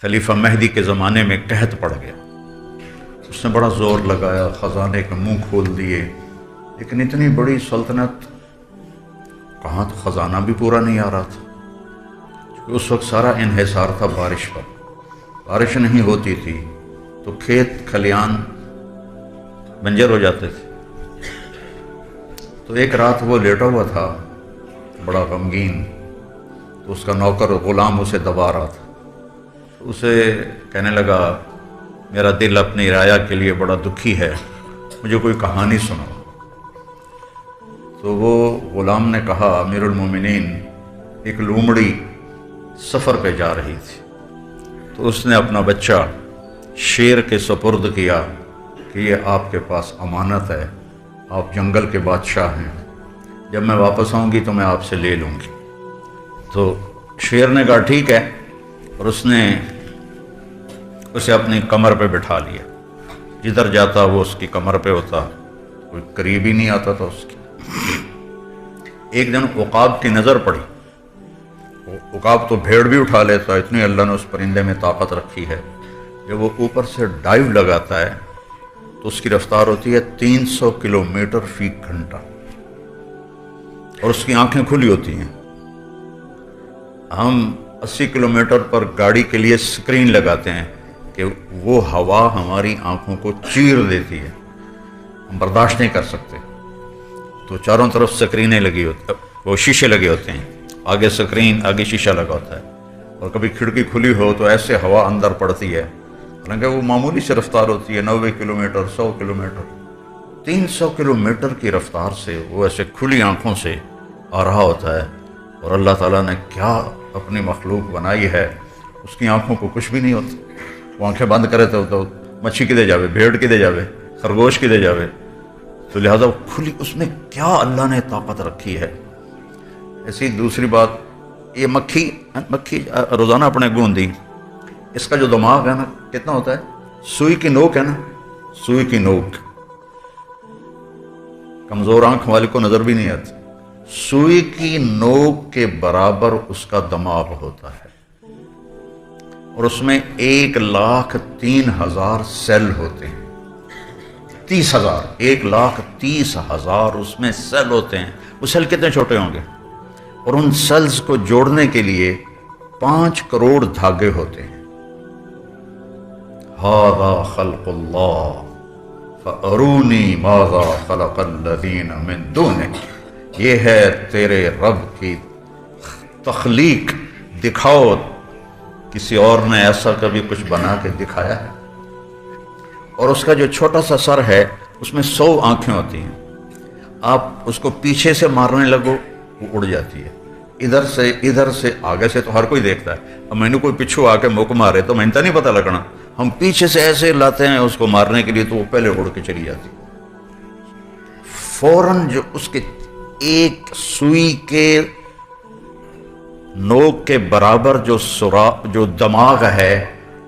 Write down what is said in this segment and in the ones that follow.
خلیفہ مہدی کے زمانے میں قحط پڑ گیا، اس نے بڑا زور لگایا، خزانے کے منہ کھول دیے، لیکن اتنی بڑی سلطنت کہاں تو خزانہ بھی پورا نہیں آ رہا تھا، کیونکہ اس وقت سارا انحصار تھا بارش پر، بارش نہیں ہوتی تھی تو کھیت کھلیان بنجر ہو جاتے تھے۔ تو ایک رات وہ لیٹا ہوا تھا بڑا غمگین، تو اس کا نوکر غلام اسے دبا رہا تھا، اسے کہنے لگا میرا دل اپنی رعایا کے لیے بڑا دکھی ہے، مجھے کوئی کہانی سناؤ۔ تو وہ غلام نے کہا امیر المومنین ایک لومڑی سفر پہ جا رہی تھی، تو اس نے اپنا بچہ شیر کے سپرد کیا کہ یہ آپ کے پاس امانت ہے، آپ جنگل کے بادشاہ ہیں، جب میں واپس آؤں گی تو میں آپ سے لے لوں گی۔ تو شیر نے کہا ٹھیک ہے، اور اس نے اسے اپنی کمر پہ بٹھا لیا، جدھر جاتا وہ اس کی کمر پہ ہوتا، کوئی قریب ہی نہیں آتا تھا اس کی۔ ایک دن عقاب کی نظر پڑی، عقاب تو بھیڑ بھی اٹھا لیتا ہے، اتنی اللہ نے اس پرندے میں طاقت رکھی ہے، جب وہ اوپر سے ڈائیو لگاتا ہے تو اس کی رفتار ہوتی ہے 300 کلومیٹر فی گھنٹہ، اور اس کی آنکھیں کھلی ہوتی ہیں۔ ہم 80 کلومیٹر پر گاڑی کے لیے سکرین لگاتے ہیں کہ وہ ہوا ہماری آنکھوں کو چیر دیتی ہے، ہم برداشت نہیں کر سکتے، تو چاروں طرف سکرینیں لگی ہوتی، وہ شیشے لگے ہوتے ہیں، آگے سکرین آگے شیشہ لگا ہوتا ہے، اور کبھی کھڑکی کھلی ہو تو ایسے ہوا اندر پڑتی ہے، حالانکہ وہ معمولی سے رفتار ہوتی ہے 90 کلومیٹر 100 کلومیٹر، 300 کلومیٹر کی رفتار سے وہ ایسے کھلی آنکھوں سے آ رہا ہوتا ہے، اور اللہ تعالیٰ نے کیا اپنی مخلوق بنائی ہے، اس کی آنکھوں کو کچھ بھی نہیں ہوتا، وہ آنکھیں بند کرے تو مچھی کدے جاوے، بھیڑ کدے جاوے، خرگوش کدے جاوے، تو لہذا کھلی اس میں کیا اللہ نے طاقت رکھی ہے۔ ایسی دوسری بات، یہ مکھی روزانہ اپنے گوندی، اس کا جو دماغ ہے نا کتنا ہوتا ہے، سوئی کی نوک ہے نا، سوئی کی نوک، کمزور آنکھ والے کو نظر بھی نہیں آتی، سوئی کی نوک کے برابر اس کا دماغ ہوتا ہے، اور اس میں 1,03,000 سیل ہوتے ہیں، 30,000، 1,30,000 اس میں سیل ہوتے ہیں۔ وہ سیل کتنے چھوٹے ہوں گے، اور ان سیلز کو جوڑنے کے لیے 5 کروڑ دھاگے ہوتے ہیں۔ ھذا خلق اللہ فارونی ماذا خلق الذین من دونہ، یہ ہے تیرے رب کی تخلیق، دکھاؤ کسی اور نے ایسا کبھی کچھ بنا کے دکھایا ہے؟ اور اس کا جو چھوٹا سا سر ہے اس میں 100 آنکھیں ہوتی ہیں، آپ اس کو پیچھے سے مارنے لگو وہ اڑ جاتی ہے، ادھر سے آگے سے تو ہر کوئی دیکھتا ہے، اب میں نے کوئی پچھو آ کے موقع مارے تو میں نے نہیں پتہ لگنا، ہم پیچھے سے ایسے لاتے ہیں اس کو مارنے کے لیے تو وہ پہلے اڑ کے چلی جاتی، فوراً جو اس کے ایک سوئی کے نوک کے برابر جو دماغ ہے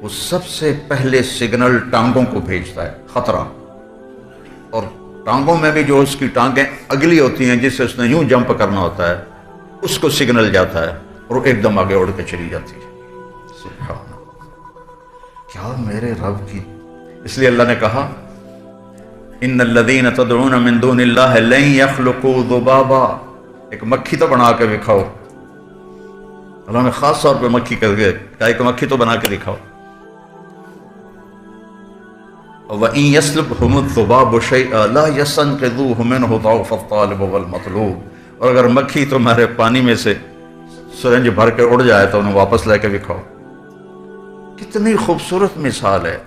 وہ سب سے پہلے سگنل ٹانگوں کو بھیجتا ہے، خطرہ، اور ٹانگوں میں بھی جو اس کی ٹانگیں اگلی ہوتی ہیں جس سے اس نے یوں جمپ کرنا ہوتا ہے اس کو سگنل جاتا ہے اور وہ ایک دم آگے اڑ کے چلی جاتی ہے۔ سبحان اللہ، کیا میرے رب کی، اس لیے اللہ نے کہا ان الذین تدعون من دون اللہ لن یخلقوا ذبابا، ایک مکھی تو بنا کے دکھاؤ، اللہ نے خاص طور پہ مکھی کر کے کہا ایک مکھی تو بنا کے دکھاؤ۔ وَإِن يَسْلُبْهُمُ الذُّبَابُ شَيْئًا لَا يَسْتَنقِذُوهُ مِنْهُ ضَعْفَ الطَّالِبِ وَالْمَطْلُوبِ، اور اگر مکھی تمہارے پانی میں سے سرنج بھر کے اڑ جائے تو انہیں واپس لے کے دکھاؤ۔ کتنی خوبصورت مثال ہے۔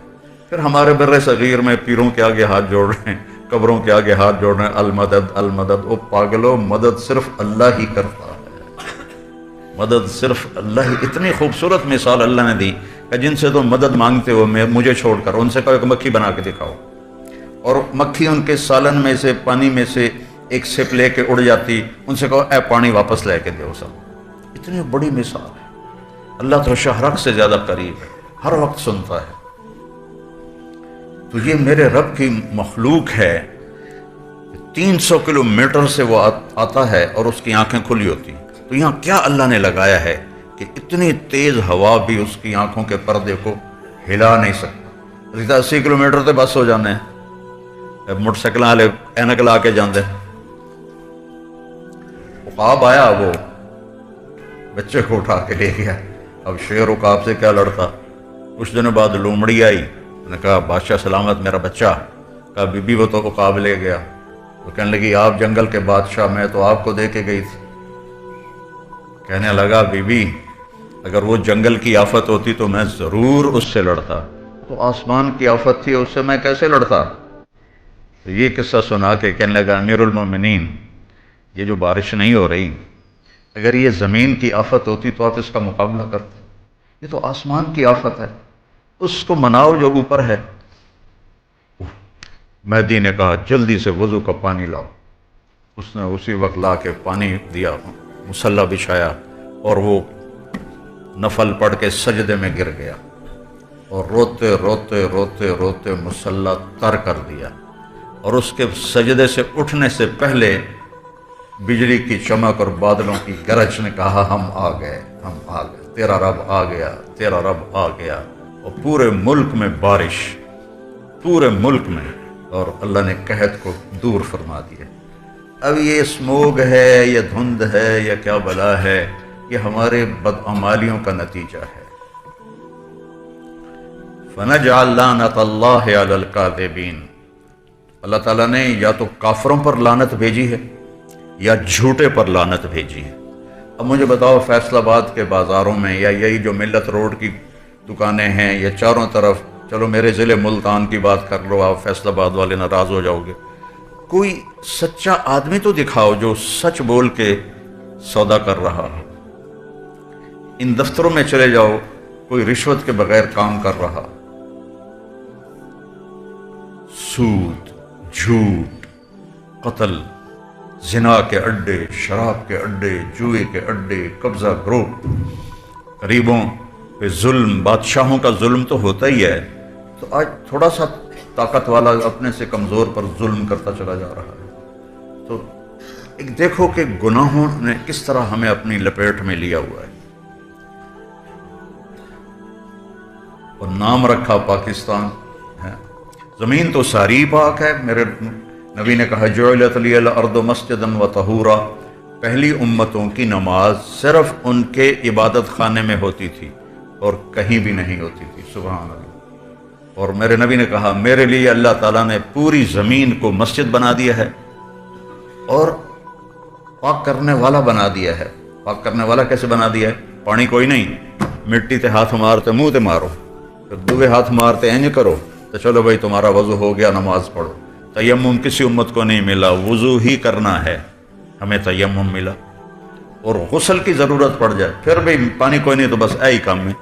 پھر ہمارے بر صغیر میں پیروں کے آگے ہاتھ جوڑ رہے ہیں، قبروں کے آگے ہاتھ جوڑ رہے ہیں، المدد المدد، او پاگلو، مدد صرف اللہ ہی کرتا ہے، مدد صرف اللہ ہی۔ اتنی خوبصورت مثال اللہ نے دی کہ جن سے تم مدد مانگتے ہو مجھے چھوڑ کر، ان سے کہو ایک مکھی بنا کے دکھاؤ، اور مکھی ان کے سالن میں سے پانی میں سے ایک سپ لے کے اڑ جاتی، ان سے کہو اے پانی واپس لے کے دو سب۔ اتنی بڑی مثال ہے، اللہ تو شہرک سے زیادہ قریب ہے، ہر وقت سنتا ہے۔ تو یہ میرے رب کی مخلوق ہے، 300 کلومیٹر سے وہ آتا ہے اور اس کی آنکھیں کھلی ہوتی ہیں۔ تو یہاں کیا اللہ نے لگایا ہے کہ اتنی تیز ہوا بھی اس کی آنکھوں کے پردے کو ہلا نہیں سکتی. 80 کلومیٹر تے بس ہو جانے ہیں، موٹر سائیکل والے اینک لا کے جاندے. عقاب آیا، وہ بچے کو اٹھا کے لے گیا. اب شیر عقاب سے کیا لڑتا. کچھ دنوں بعد لومڑی آئی، نے کہا بادشاہ سلامت میرا بچہ. کہا بی بی وہ تو عقاب لے گیا. وہ کہنے لگی آپ جنگل کے بادشاہ، میں تو آپ کو دے کے گئی تھی. کہنے لگا بی بی اگر وہ جنگل کی آفت ہوتی تو میں ضرور اس سے لڑتا، تو آسمان کی آفت تھی، اس سے میں کیسے لڑتا. تو یہ قصہ سنا کے کہنے لگا امیر المومنین یہ جو بارش نہیں ہو رہی، اگر یہ زمین کی آفت ہوتی تو آپ اس کا مقابلہ کرتے. یہ تو آسمان کی آفت ہے، اس کو مناؤ جو اوپر ہے. مہدی نے کہا جلدی سے وضو کا پانی لاؤ. اس نے اسی وقت لا کے پانی دیا، مصلی بچھایا، اور وہ نفل پڑھ کے سجدے میں گر گیا اور روتے روتے روتے روتے مصلی تر کر دیا. اور اس کے سجدے سے اٹھنے سے پہلے بجلی کی چمک اور بادلوں کی گرج نے کہا ہم آ گئے، ہم آ گئے، تیرا رب آ گیا، تیرا رب آ گیا. اور پورے ملک میں بارش، پورے ملک میں، اور اللہ نے قحط کو دور فرما دیا. اب یہ اسموگ ہے، یہ دھند ہے، یا کیا بلا ہے، یہ ہمارے بدعمالیوں کا نتیجہ ہے. فَنَجْعَلْ لَعْنَتَ اللَّهِ عَلَى الْكَاذِبِينَ. اللہ تعالیٰ نے یا تو کافروں پر لعنت بھیجی ہے یا جھوٹے پر لعنت بھیجی ہے. اب مجھے بتاؤ فیصل آباد کے بازاروں میں یا یہی جو ملت روڈ کی دکانیں ہیں، یا چاروں طرف، چلو میرے ضلع ملتان کی بات کر لو، آپ فیصل آباد والے ناراض ہو جاؤ گے، کوئی سچا آدمی تو دکھاؤ جو سچ بول کے سودا کر رہا ہے. ان دفتروں میں چلے جاؤ، کوئی رشوت کے بغیر کام کر رہا. سود، جھوٹ، قتل، زنا کے اڈے، شراب کے اڈے، جوئے کے اڈے، قبضہ گروپ، غریبوں پہ ظلم، بادشاہوں کا ظلم تو ہوتا ہی ہے. تو آج تھوڑا سا طاقت والا اپنے سے کمزور پر ظلم کرتا چلا جا رہا ہے. تو ایک دیکھو کہ گناہوں نے کس طرح ہمیں اپنی لپیٹ میں لیا ہوا ہے. اور نام رکھا پاکستان ہے. زمین تو ساری پاک ہے. میرے نبی نے کہا جعلت لی الارض مسجدا وطہورا. پہلی امتوں کی نماز صرف ان کے عبادت خانے میں ہوتی تھی اور کہیں بھی نہیں ہوتی تھی. سبحان اللہ. اور میرے نبی نے کہا میرے لیے اللہ تعالیٰ نے پوری زمین کو مسجد بنا دیا ہے اور پاک کرنے والا بنا دیا ہے. پاک کرنے والا کیسے بنا دیا ہے؟ پانی کوئی نہیں، مٹی تے ہاتھ مارتے منہ تے مارو، پھر دوے ہاتھ مارتے اینج کرو تو چلو بھائی تمہارا وضو ہو گیا، نماز پڑھو. تیمم کسی امت کو نہیں ملا، وضو ہی کرنا ہے. ہمیں تیمم ملا. اور غسل کی ضرورت پڑ جائے پھر بھی پانی کوئی نہیں تو بس ایہی کام میں.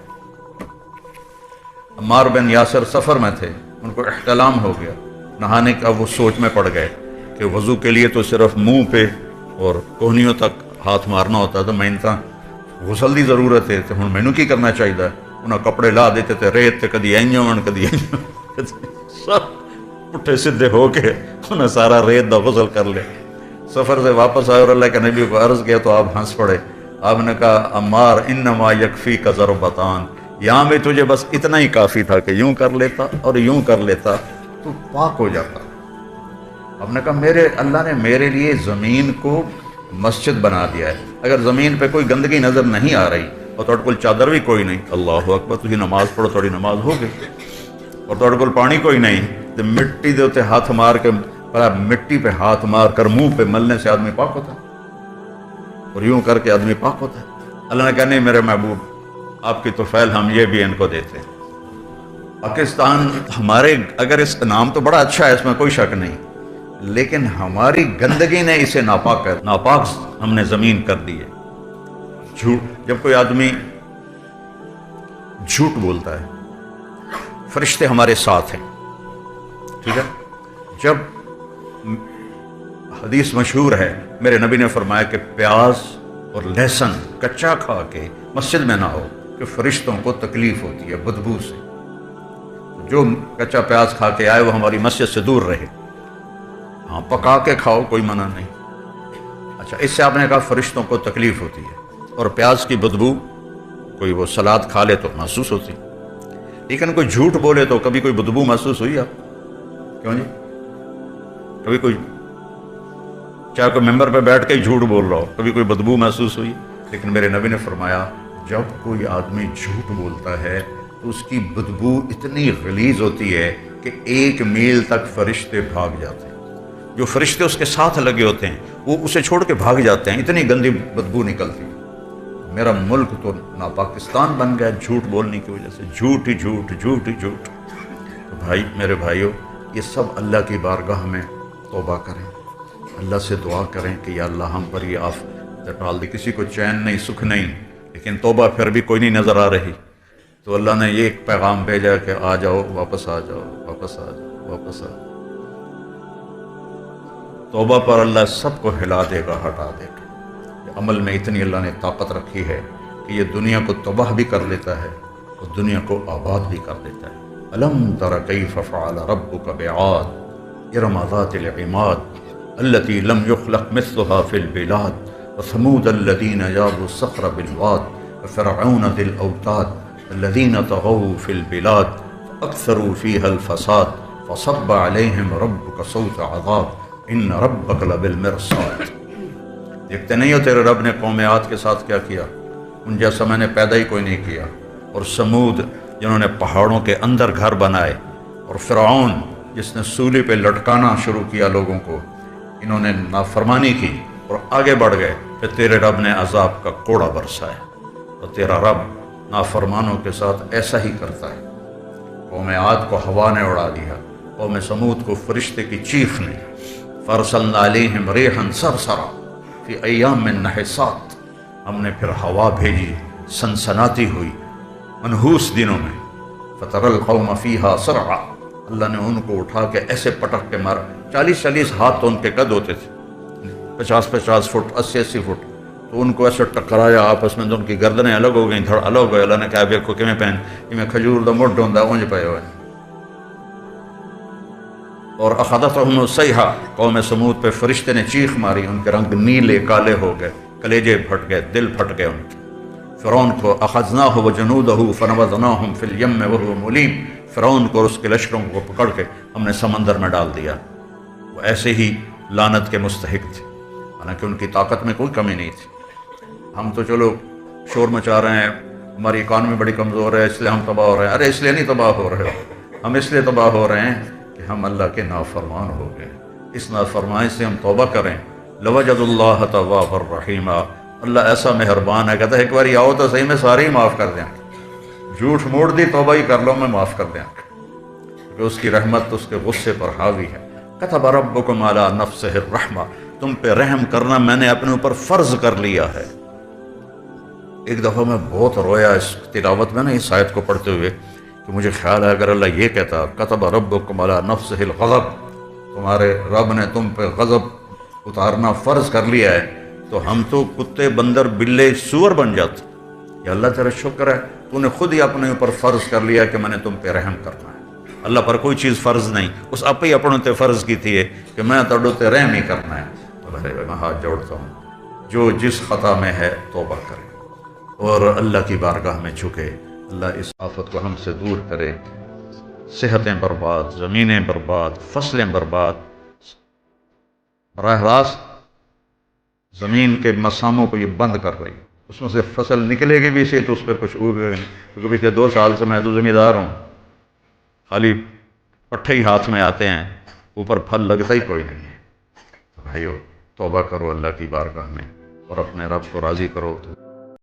عمار بن یاسر سفر میں تھے، ان کو احتلام ہو گیا، نہانے کا وہ سوچ میں پڑ گئے کہ وضو کے لیے تو صرف منہ پہ اور کوہنیوں تک ہاتھ مارنا ہوتا تھا، میں انتا غسل دی ضرورت ہے تو ہن مینوں کی کرنا چاہیے. انہاں کپڑے لا دیتے تھے ریت تے، کدی اینجون کدی سب پٹھے سدھے ہو کے انہیں سارا ریت دا غسل کر لے. سفر سے واپس آئے اور اللہ کے نبی کو عرض کیا تو آپ ہنس پڑے. آپ نے کہا عمار انما یکفیک ضربتان، یہاں میں تجھے بس اتنا ہی کافی تھا کہ یوں کر لیتا اور یوں کر لیتا تو پاک ہو جاتا. آپ نے کہا اللہ نے میرے لیے زمین کو مسجد بنا دیا ہے. اگر زمین پہ کوئی گندگی نظر نہیں آ رہی اور تھوڑے کول چادر بھی کوئی نہیں، اللہ اکبر، تھی نماز پڑھو، تھوڑی نماز ہو گئی. اور تھوڑے کول پانی کوئی نہیں تو مٹی دے اتنے ہاتھ مار کے، مٹی پہ ہاتھ مار کر منہ پہ ملنے سے آدمی پاک ہوتا ہے اور یوں کر کے آدمی پاک ہوتا ہے. اللہ نے کہا نہیں میرے محبوب، آپ کی توفیل ہم یہ بھی ان کو دیتے ہیں. پاکستان ہمارے، اگر اس کا نام تو بڑا اچھا ہے، اس میں کوئی شک نہیں، لیکن ہماری گندگی نے اسے ناپاک ہم نے زمین کر دی ہے. جھوٹ، جب کوئی آدمی جھوٹ بولتا ہے، فرشتے ہمارے ساتھ ہیں، ٹھیک ہے. جب حدیث مشہور ہے، میرے نبی نے فرمایا کہ پیاز اور لہسن کچا کھا کے مسجد میں نہ ہو کہ فرشتوں کو تکلیف ہوتی ہے بدبو سے. جو کچا پیاز کھا کے آئے وہ ہماری مسجد سے دور رہے. ہاں پکا کے کھاؤ، کوئی منع نہیں. اچھا، اس سے آپ نے کہا فرشتوں کو تکلیف ہوتی ہے اور پیاز کی بدبو کوئی وہ سلاد کھا لے تو محسوس ہوتی، لیکن کوئی جھوٹ بولے تو کبھی کوئی بدبو محسوس ہوئی آپ؟ کیوں جی؟ کبھی کوئی چاہے کوئی ممبر پہ بیٹھ کے ہی جھوٹ بول رہا ہو، کبھی کوئی بدبو محسوس ہوئی؟ لیکن میرے نبی نے فرمایا جب کوئی آدمی جھوٹ بولتا ہے تو اس کی بدبو اتنی غلیظ ہوتی ہے کہ 1 میل تک فرشتے بھاگ جاتے ہیں، جو فرشتے اس کے ساتھ لگے ہوتے ہیں وہ اسے چھوڑ کے بھاگ جاتے ہیں، اتنی گندی بدبو نکلتی ہے۔ میرا ملک تو ناپاکستان بن گیا جھوٹ بولنے کی وجہ سے، جھوٹ ہی جھوٹ، جھوٹ ہی جھوٹ۔ تو بھائی میرے بھائیوں، یہ سب اللہ کی بارگاہ میں توبہ کریں، اللہ سے دعا کریں کہ یا اللہ ہم پر یہ آفت ڈال دی۔ کسی کو چین نہیں، سکھ نہیں، لیکن توبہ پھر بھی کوئی نہیں نظر آ رہی، تو اللہ نے یہ ایک پیغام بھیجا کہ آ جاؤ، واپس آ جاؤ، واپس آ جاؤ، واپس آ جاؤ۔ توبہ پر اللہ سب کو ہلا دے گا، ہٹا دے گا۔ عمل میں اتنی اللہ نے طاقت رکھی ہے کہ یہ دنیا کو تباہ بھی کر لیتا ہے اور دنیا کو آباد بھی کر دیتا ہے۔ الم تر کیف فعل ربک بعاد ارم ذات العماد التي لم يخلق مثلها في البلاد وثمود الذين جابوا الصخر بالواد وفرعون ذي الاوتاد الذين طغوا في البلاد فاكثروا فيها الفساد فصب عليهم ربك صوت عذاب ان ربك لبالمرصاد۔ دیکھتے نہیں ہو تیرے رب نے قوم عاد کے ساتھ کیا کیا؟ ان جیسا میں نے پیدا ہی کوئی نہیں کیا۔ اور سمود جنہوں نے پہاڑوں کے اندر گھر بنائے، اور فرعون جس نے سولی پہ لٹکانا شروع کیا لوگوں کو، انہوں نے نافرمانی کی اور آگے بڑھ گئے، پھر تیرے رب نے عذاب کا کوڑا برسایا۔ اور تیرا رب نافرمانوں کے ساتھ ایسا ہی کرتا ہے۔ قوم عاد کو ہوا نے اڑا دیا، قوم سمود کو فرشتے کی چیخ نے۔ فارسلنا علیہم ریحا صرصرا فی ایام نحسات، ہم نے پھر ہوا بھیجی سنسناتی ہوئی منحوس دنوں میں۔ فتر القوم فیہا صرعا، اللہ نے ان کو اٹھا کے ایسے پٹک کے مارا۔ 40 ہاتھ تو ان کے قد ہوتے تھے، 50 فٹ، 80 فٹ، تو ان کو ایسے ٹکرایا آپس میں تو ان کی گردنیں الگ ہو گئیں، دھڑ الگ ہو گئے۔ اللہ نے کہا ویکھو کیویں پین میں کھجور دا مڈ ہوندا اونج پئے ہوئے۔ اور اخذتهم الصیحہ، قوم سمود پہ فرشتے نے چیخ ماری، ان کے رنگ نیلے کالے ہو گئے، کلیجے پھٹ گئے، دل پھٹ گئے ان کے۔ فرعون کو اخذناہ وجنودہ فنبذناہم فی الیم وہو ملیم، فرعون کو اور اس کے لشکروں کو پکڑ کے ہم نے سمندر میں ڈال دیا۔ وہ ایسے ہی لعنت کے مستحق تھے، حالانکہ ان کی طاقت میں کوئی کمی نہیں تھی۔ ہم تو چلو شور مچا رہے ہیں، ہماری اکانومی بڑی کمزور ہے اس لیے ہم تباہ ہو رہے ہیں۔ ارے اس لیے نہیں تباہ ہو رہے ہو، ہم اس لیے تباہ ہو رہے ہیں کہ ہم اللہ کے نافرمان ہو گئے۔ اس نافرمانی سے ہم توبہ کریں، لوجد اللہ توابا الرحیمہ، اللہ ایسا مہربان ہے، کہتا ہے ایک بار آؤ تو صحیح میں سارے ہی معاف کر دیں، جھوٹ موڑ دی توبہ ہی کر لو میں معاف کر دیں، کیونکہ اس کی رحمت اس کے غصے پر حاوی ہے۔ کتب ربکم علی نفسہ الرحمہ، تم پہ رحم کرنا میں نے اپنے اوپر فرض کر لیا ہے۔ ایک دفعہ میں بہت رویا اس تلاوت میں نا اس آیت کو پڑھتے ہوئے، کہ مجھے خیال ہے اگر اللہ یہ کہتا کتب ربکم علی نفسہ الغضب، تمہارے رب نے تم پہ غضب اتارنا فرض کر لیا ہے، تو ہم تو کتے، بندر، بلے، سور بن جاتے۔ یا اللہ تیرا شکر ہے تو نے خود ہی اپنے اوپر فرض کر لیا کہ میں نے تم پہ رحم کرنا ہے۔ اللہ پر کوئی چیز فرض نہیں، اس آپ ہی اپنے تے فرض کی تھی کہ میں تڑو تے رحم ہی کرنا ہے۔ تو میں ہاتھ جوڑتا ہوں، جو جس خطا میں ہے توبہ کرے اور اللہ کی بارگاہ میں جھکے، اللہ اس آفت کو ہم سے دور کرے۔ صحتیں برباد، زمینیں برباد، فصلیں برباد، براہ راست زمین کے مساموں کو یہ بند کر رہی، اس میں سے فصل نکلے گی بھی سے تو اس پہ کچھ اگے گا نہیں، کیونکہ پچھلے 2 سال سے میں تو زمیندار ہوں، خالی پٹھے ہی ہاتھ میں آتے ہیں، اوپر پھل لگتا ہی کوئی نہیں ہے۔ بھائیو توبہ کرو اللہ کی بارگاہ میں اور اپنے رب کو راضی کرو۔